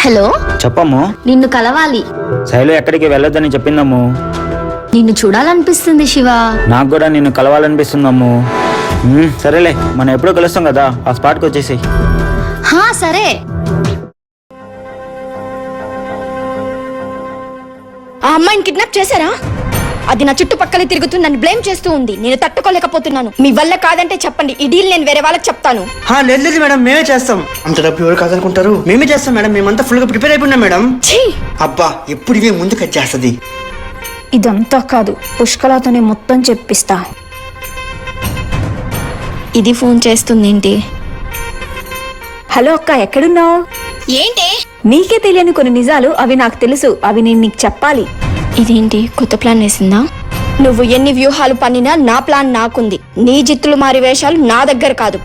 Hello చెప్పమ్ము. నిన్ను కలవాలి. శైలు ఎక్కడికి వెళ్ళొద్దని చెప్పిందమ్ము. నిన్ను చూడాలనిపిస్తుంది శివ. నాకు కూడా నిన్ను కలవాలనిపిస్తుందమ్ము. సరేలే, మనం ఎప్పుడో కలుస్తాం కదా, ఆ స్పాట్కి వచ్చేసి. హా సరే. ఆ అమ్మాయిని కిడ్నాప్ చేశారా? అది నా చుట్టుపక్కలే తిరుగుతూ నన్ను బ్లేమ్ చేస్తూ ఉంది. నేను తట్టుకోలేకపోతున్నాను. మీ వల్ల కాదంటే చెప్పండి, ఈ డీల్ నేను వేరే వాళ్ళకి చెప్తాను. లేదు లేదు మేడం, మేమే చేస్తాం. అంత డబ్బు ఎవరు కాదనుకుంటారు, మేమే చేస్తాం మేడం. మేమంతా ఫుల్ గా ప్రిపేర్ అయిపోయినాం మేడం. అబ్బా, ఎప్పుడు ఇవే ముందుకు వచ్చేస్తుంది. ఇదంతా కాదు, పుష్కలతోనే మొత్తం చెప్పిస్తా. ఇది ఫోన్ చేస్తుంది ఏంటి? హలో అక్క, ఎక్కడున్నావు? ఏంటి? నీకే తెలియని కొన్ని నిజాలు, అవి నాకు తెలుసు. అవి నేను నీకు చెప్పాలి. ఇదేంటి, కొత్త ప్లాన్ వేసిందా? నువ్వు ఎన్ని వ్యూహాలు పన్నినా నా ప్లాన్ నాకుంది. నీ జిత్తులు మారి వేషాలు నా దగ్గర కాదు.